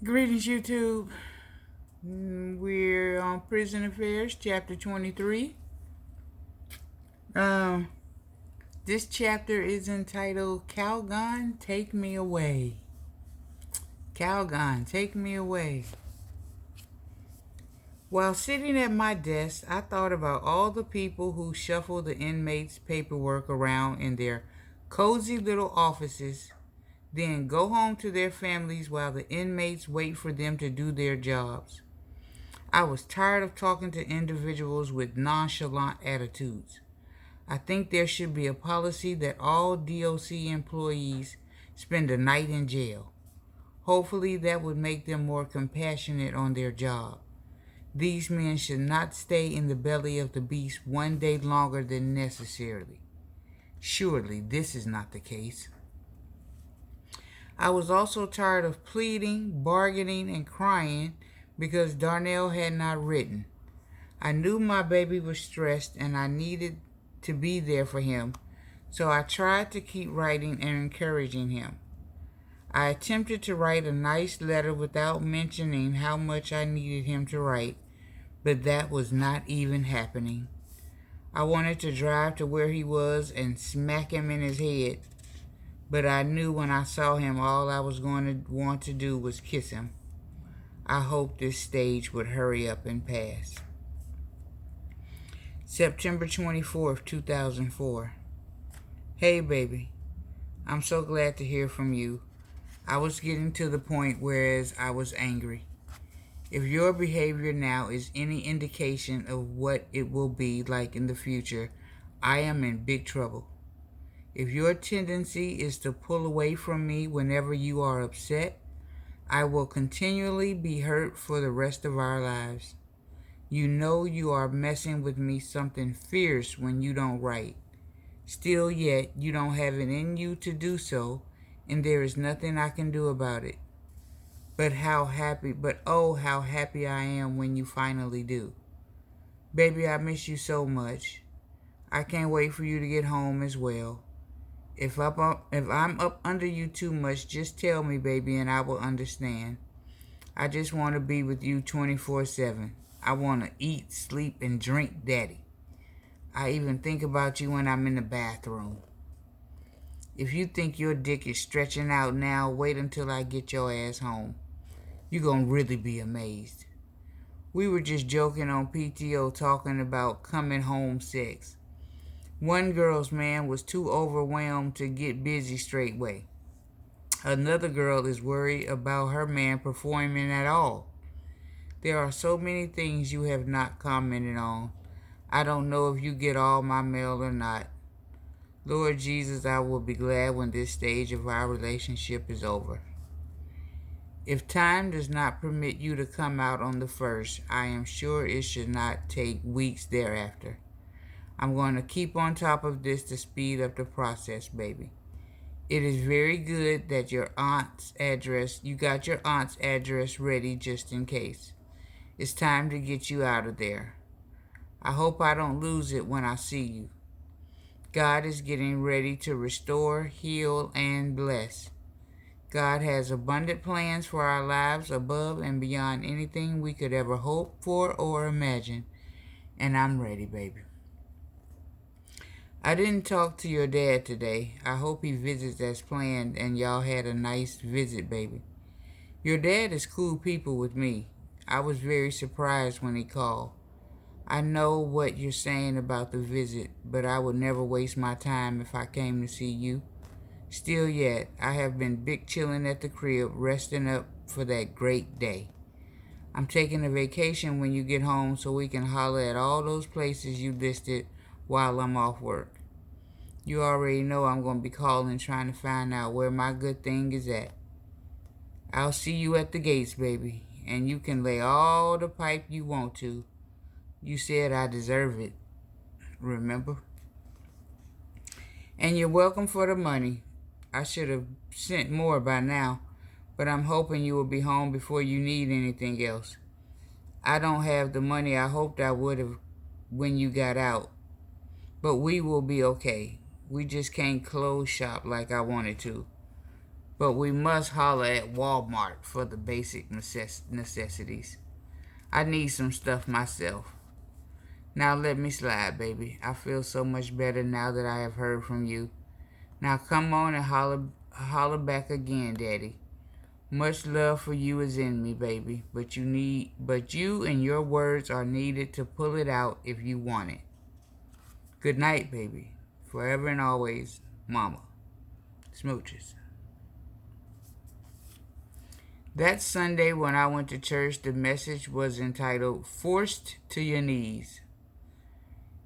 Greetings, YouTube. We're on Prison Affairs, Chapter 23. Um, this chapter is entitled Calgon, Take Me Away. Calgon, take me away. While sitting at my desk, I thought about all the people who shuffle the inmates' paperwork around in their cozy little offices, then go home to their families while the inmates wait for them to do their jobs. I was tired of talking to individuals with nonchalant attitudes. I think there should be a policy that all DOC employees spend a night in jail. Hopefully, that would make them more compassionate on their job. These men should not stay in the belly of the beast one day longer than necessary. Surely, this is not the case. I was also tired of pleading, bargaining, and crying because Darnell had not written. I knew my baby was stressed and I needed to be there for him, so I tried to keep writing and encouraging him. I attempted to write a nice letter without mentioning how much I needed him to write, but that was not even happening. I wanted to drive to where he was and smack him in his head, but I knew when I saw him all I was going to want to do was kiss him. I hoped this stage would hurry up and pass. September 24th, 2004. Hey, baby. I'm so glad to hear from you. I was getting to the point whereas I was angry. If your behavior now is any indication of what it will be like in the future, I am in big trouble. If your tendency is to pull away from me whenever you are upset, I will continually be hurt for the rest of our lives. You know you are messing with me something fierce when you don't write. Still yet, you don't have it in you to do so, and there is nothing I can do about it. But oh, how happy I am when you finally do. Baby, I miss you so much. I can't wait for you to get home as well. If I'm up under you too much, just tell me, baby, and I will understand. I just want to be with you 24/7. I want to eat, sleep, and drink daddy. I even think about you when I'm in the bathroom. If you think your dick is stretching out now, wait until I get your ass home. You're going to really be amazed. We were just joking on PTO talking about coming home sex. One girl's man was too overwhelmed to get busy straightway. Another girl is worried about her man performing at all. There are so many things you have not commented on. I don't know if you get all my mail or not. Lord Jesus, I will be glad when this stage of our relationship is over. If time does not permit you to come out on the first, I am sure it should not take weeks thereafter. I'm going to keep on top of this to speed up the process, baby. It is very good that you got your aunt's address ready just in case. It's time to get you out of there. I hope I don't lose it when I see you. God is getting ready to restore, heal, and bless. God has abundant plans for our lives above and beyond anything we could ever hope for or imagine. And I'm ready, baby. I didn't talk to your dad today. I hope he visits as planned and y'all had a nice visit, baby. Your dad is cool people with me. I was very surprised when he called. I know what you're saying about the visit, but I would never waste my time if I came to see you. Still yet, I have been big chilling at the crib, resting up for that great day. I'm taking a vacation when you get home so we can holler at all those places you listed while I'm off work. You already know I'm going to be calling trying to find out where my good thing is at. I'll see you at the gates, baby, and you can lay all the pipe you want to. You said I deserve it, remember? And you're welcome for the money. I should have sent more by now, but I'm hoping you will be home before you need anything else. I don't have the money I hoped I would have when you got out, but we will be okay. We just can't close shop like I wanted to. but we must holler at Walmart for the basic necessities. I need some stuff myself. Now let me slide, baby. I feel so much better now that I have heard from you. Now come on and holler back again, Daddy. Much love for you is in me, baby, but you and your words are needed to pull it out if you want it. Good night, baby. Forever and always, Mama. Smooches. That Sunday when I went to church, the message was entitled Forced to Your Knees.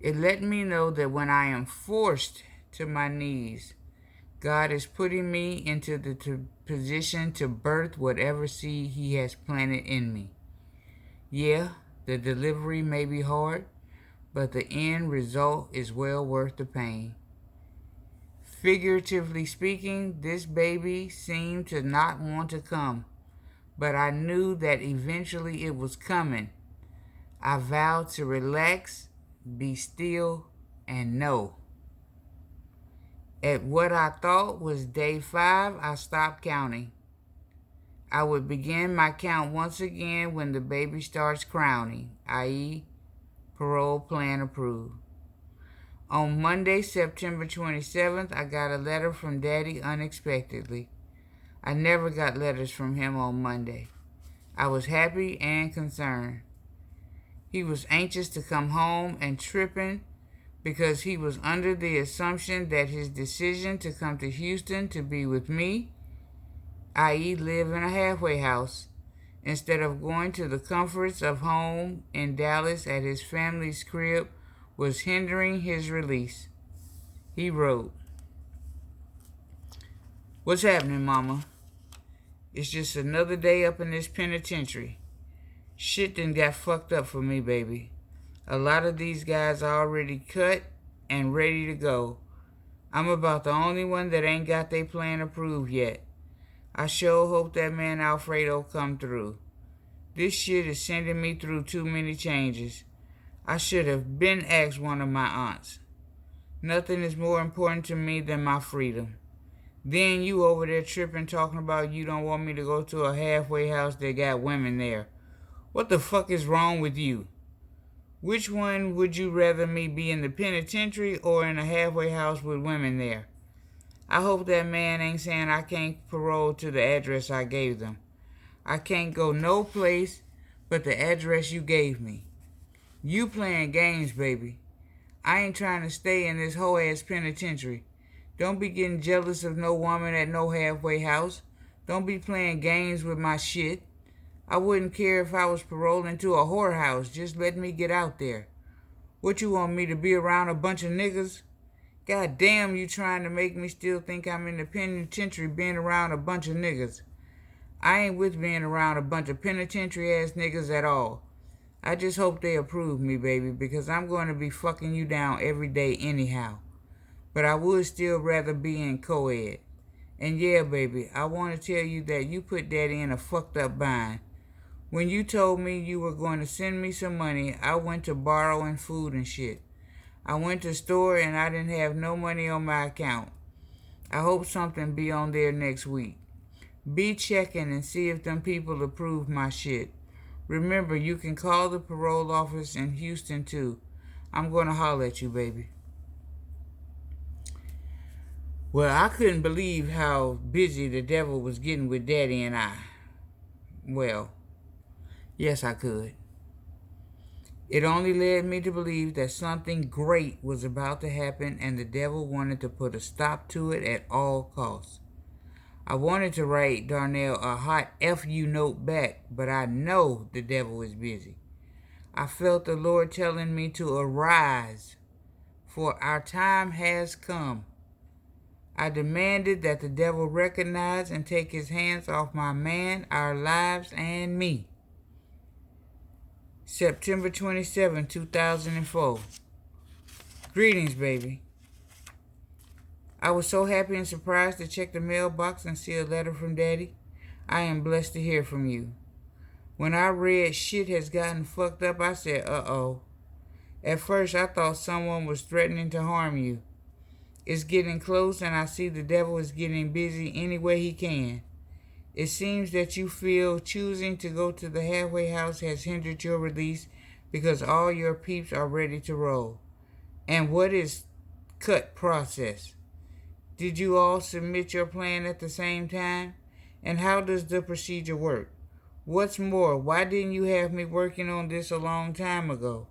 It let me know that when I am forced to my knees, God is putting me into the position to birth whatever seed He has planted in me. Yeah, the delivery may be hard, but the end result is well worth the pain. Figuratively speaking, this baby seemed to not want to come, but I knew that eventually it was coming. I vowed to relax, be still, and know. At what I thought was day 5, I stopped counting. I would begin my count once again when the baby starts crowning, i.e., parole plan approved. On Monday, September 27th, I got a letter from Daddy unexpectedly. I never got letters from him on Monday. I was happy and concerned. He was anxious to come home and tripping because he was under the assumption that his decision to come to Houston to be with me, i.e., live in a halfway house, instead of going to the comforts of home in Dallas at his family's crib, was hindering his release. He wrote, "What's happening, Mama? It's just another day up in this penitentiary. Shit done got fucked up for me, baby. A lot of these guys are already cut and ready to go. I'm about the only one that ain't got their plan approved yet. I sure hope that man Alfredo come through. This shit is sending me through too many changes. I should have been asked one of my aunts. Nothing is more important to me than my freedom. Then you over there tripping talking about you don't want me to go to a halfway house that got women there. What the fuck is wrong with you? Which one would you rather me be, in the penitentiary or in a halfway house with women there? I hope that man ain't saying I can't parole to the address I gave them. I can't go no place but the address you gave me. You playing games, baby. I ain't trying to stay in this whole ass penitentiary. Don't be getting jealous of no woman at no halfway house. Don't be playing games with my shit. I wouldn't care if I was paroled into a whorehouse. Just let me get out there. What, you want me to be around a bunch of niggas? God damn, you trying to make me still think I'm in the penitentiary being around a bunch of niggas. I ain't with being around a bunch of penitentiary ass niggas at all. I just hope they approve me, baby, because I'm going to be fucking you down every day anyhow. But I would still rather be in co-ed. And yeah, baby, I want to tell you that you put Daddy in a fucked up bind. When you told me you were going to send me some money, I went to borrowing food and shit. I went to the store and I didn't have no money on my account. I hope something be on there next week. Be checking and see if them people approve my shit. Remember, you can call the parole office in Houston too. I'm going to holler at you, baby." Well, I couldn't believe how busy the devil was getting with Daddy and I. Well, yes, I could. It only led me to believe that something great was about to happen and the devil wanted to put a stop to it at all costs. I wanted to write Darnell a hot F-U note back, but I know the devil is busy. I felt the Lord telling me to arise, for our time has come. I demanded that the devil recognize and take his hands off my man, our lives, and me. September 27, 2004. Greetings, baby. I was so happy and surprised to check the mailbox and see a letter from Daddy. I am blessed to hear from you. When I read shit has gotten fucked up, I said, uh-oh. At first, I thought someone was threatening to harm you. It's getting close, and I see the devil is getting busy any way he can. It seems that you feel choosing to go to the halfway house has hindered your release because all your peeps are ready to roll. And what is cut process? Did you all submit your plan at the same time? And how does the procedure work? What's more, why didn't you have me working on this a long time ago?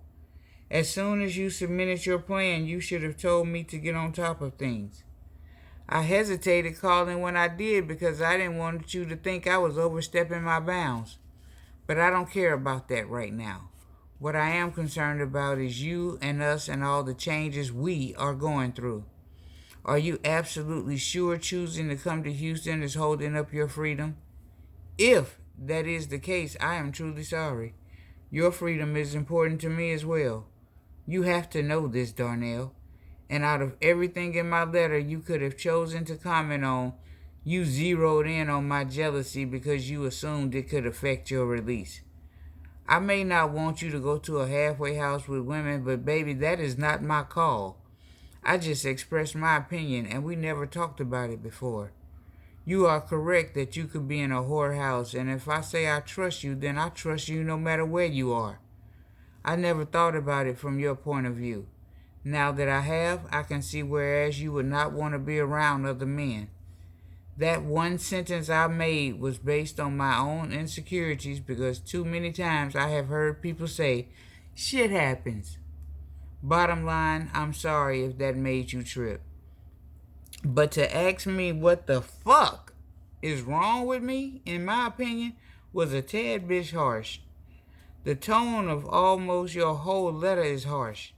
As soon as you submitted your plan, you should have told me to get on top of things. I hesitated calling when I did because I didn't want you to think I was overstepping my bounds. But I don't care about that right now. What I am concerned about is you and us and all the changes we are going through. Are you absolutely sure choosing to come to Houston is holding up your freedom? If that is the case, I am truly sorry. Your freedom is important to me as well. You have to know this, Darnell. And out of everything in my letter you could have chosen to comment on, you zeroed in on my jealousy because you assumed it could affect your release. I may not want you to go to a halfway house with women, but baby, that is not my call. I just expressed my opinion and we never talked about it before. You are correct that you could be in a whorehouse, and if I say I trust you, then I trust you no matter where you are. I never thought about it from your point of view. Now that I have, I can see whereas you would not want to be around other men. That one sentence I made was based on my own insecurities because too many times I have heard people say, shit happens. Bottom line, I'm sorry if that made you trip. But to ask me what the fuck is wrong with me, in my opinion, was a tad bit harsh. The tone of almost your whole letter is harsh.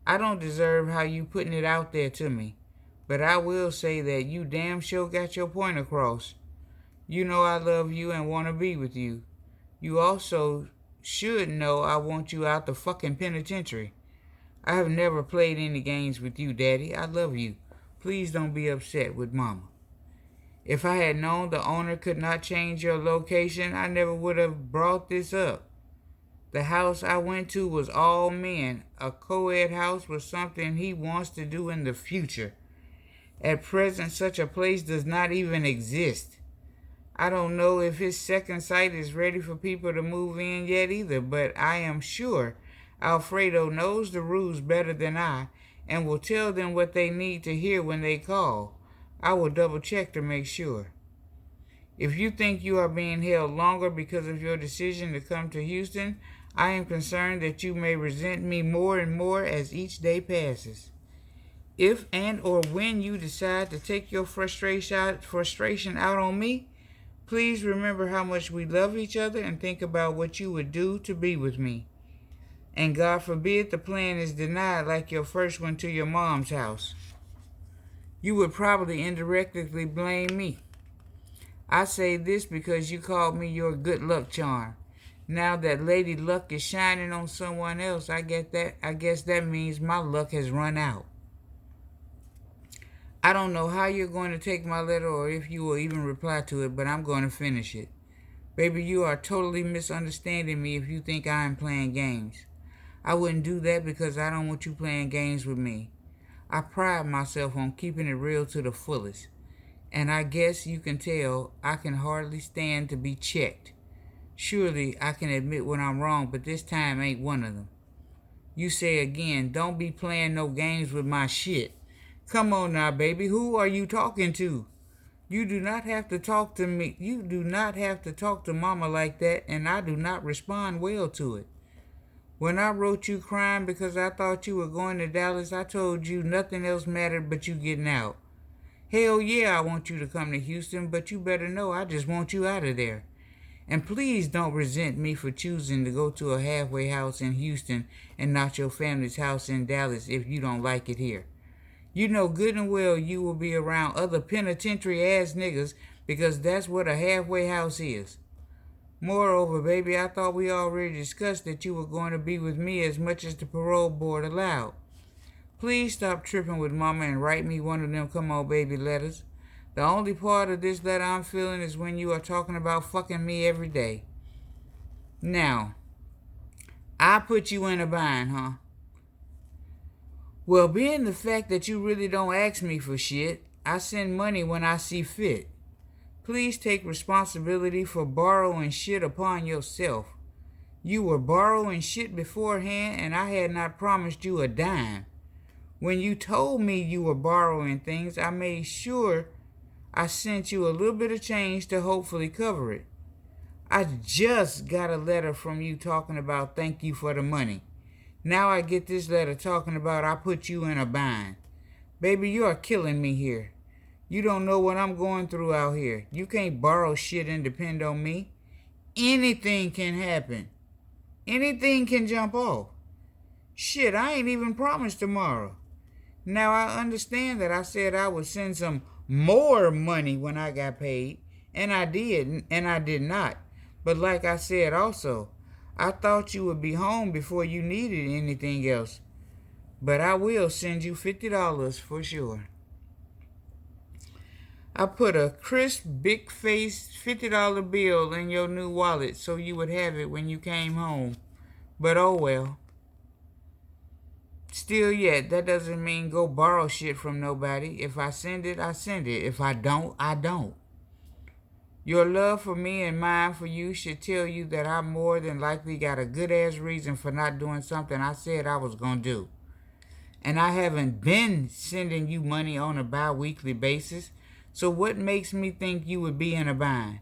I don't deserve how you putting it out there to me, but I will say that you damn sure got your point across. You know I love you and want to be with you. You also should know I want you out the fucking penitentiary. I have never played any games with you, Daddy. I love you. Please don't be upset with Mama. If I had known the owner could not change your location, I never would have brought this up. The house I went to was all men. A co-ed house was something he wants to do in the future. At present, such a place does not even exist. I don't know if his second site is ready for people to move in yet either, but I am sure Alfredo knows the rules better than I and will tell them what they need to hear when they call. I will double check to make sure. If you think you are being held longer because of your decision to come to Houston, I am concerned that you may resent me more and more as each day passes. If and or when you decide to take your frustration out on me, please remember how much we love each other and think about what you would do to be with me. And God forbid the plan is denied like your first one to your mom's house. You would probably indirectly blame me. I say this because you called me your good luck charm. Now that Lady Luck is shining on someone else, I guess that means my luck has run out. I don't know how you're going to take my letter or if you will even reply to it, but I'm going to finish it. Baby, you are totally misunderstanding me if you think I am playing games. I wouldn't do that because I don't want you playing games with me. I pride myself on keeping it real to the fullest. And I guess you can tell I can hardly stand to be checked. Surely I can admit when I'm wrong, but this time ain't one of them. You say again, don't be playing no games with my shit. Come on now, baby, who are you talking to? You do not have to talk to me. You do not have to talk to Mama like that, and I do not respond well to it. When I wrote you crying because I thought you were going to Dallas, I told you nothing else mattered but you getting out. Hell yeah, I want you to come to Houston, but you better know I just want you out of there. And please don't resent me for choosing to go to a halfway house in Houston and not your family's house in Dallas if you don't like it here. You know good and well you will be around other penitentiary-ass niggas because that's what a halfway house is. Moreover, baby, I thought we already discussed that you were going to be with me as much as the parole board allowed. Please stop tripping with Mama and write me one of them come on baby letters. The only part of this letter I'm feeling is when you are talking about fucking me every day. Now, I put you in a bind, huh? Well, being the fact that you really don't ask me for shit, I send money when I see fit. Please take responsibility for borrowing shit upon yourself. You were borrowing shit beforehand, and I had not promised you a dime. When you told me you were borrowing things, I made sure I sent you a little bit of change to hopefully cover it. I just got a letter from you talking about thank you for the money. Now I get this letter talking about I put you in a bind. Baby, you are killing me here. You don't know what I'm going through out here. You can't borrow shit and depend on me. Anything can happen. Anything can jump off. Shit, I ain't even promised tomorrow. Now I understand that I said I would send some more money when I got paid, and I did, and I did not. But like I said also, I thought you would be home before you needed anything else. But I will send you $50 for sure. I put a crisp, big-faced $50 bill in your new wallet so you would have it when you came home. But oh well. Still yet, that doesn't mean go borrow shit from nobody. If I send it, I send it. If I don't, I don't. Your love for me and mine for you should tell you that I more than likely got a good-ass reason for not doing something I said I was going to do. And I haven't been sending you money on a bi-weekly basis, so what makes me think you would be in a bind?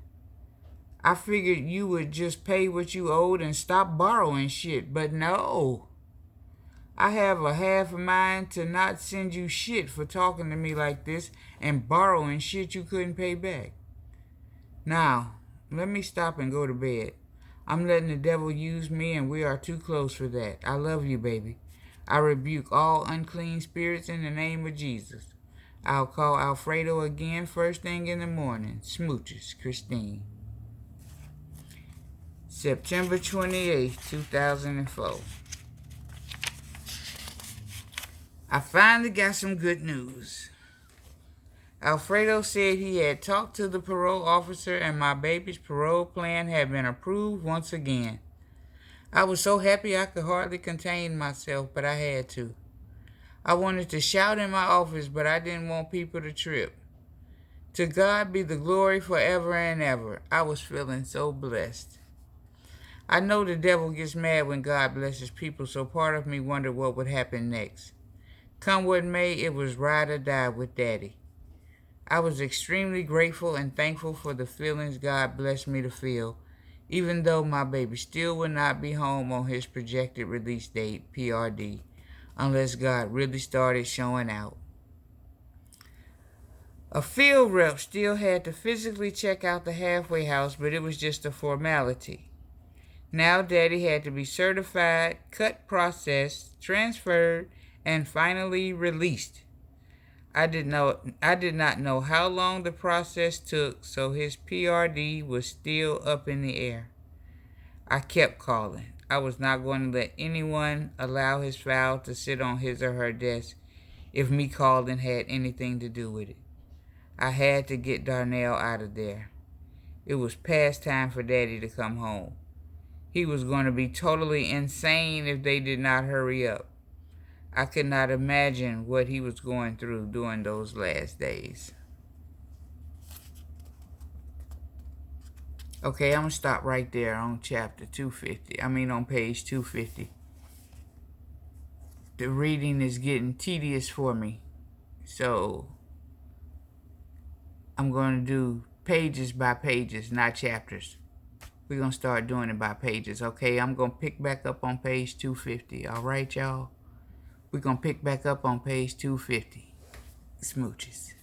I figured you would just pay what you owed and stop borrowing shit, but no. I have a half a mind to not send you shit for talking to me like this and borrowing shit you couldn't pay back. Now, let me stop and go to bed. I'm letting the devil use me, and we are too close for that. I love you, baby. I rebuke all unclean spirits in the name of Jesus. I'll call Alfredo again first thing in the morning. Smooches, Christine. September 28th, 2004. I finally got some good news. Alfredo said he had talked to the parole officer and my baby's parole plan had been approved once again. I was so happy I could hardly contain myself, but I had to. I wanted to shout in my office, but I didn't want people to trip. To God be the glory forever and ever. I was feeling so blessed. I know the devil gets mad when God blesses people, so part of me wondered what would happen next. Come what may, it was ride or die with Daddy. I was extremely grateful and thankful for the feelings God blessed me to feel, even though my baby still would not be home on his projected release date, PRD, unless God really started showing out. A field rep still had to physically check out the halfway house, but it was just a formality. Now Daddy had to be certified, cut, processed, transferred, and finally released. I did not know how long the process took, so his PRD was still up in the air. I kept calling. I was not going to let anyone allow his file to sit on his or her desk if me calling had anything to do with it. I had to get Darnell out of there. It was past time for Daddy to come home. He was going to be totally insane if they did not hurry up. I could not imagine what he was going through during those last days. Okay, I'm going to stop right there on chapter 250. On page 250. The reading is getting tedious for me. So, I'm going to do pages by pages, not chapters. We're going to start doing it by pages, okay? I'm going to pick back up on page 250. All right, y'all? We're going to pick back up on page 250. Smooches.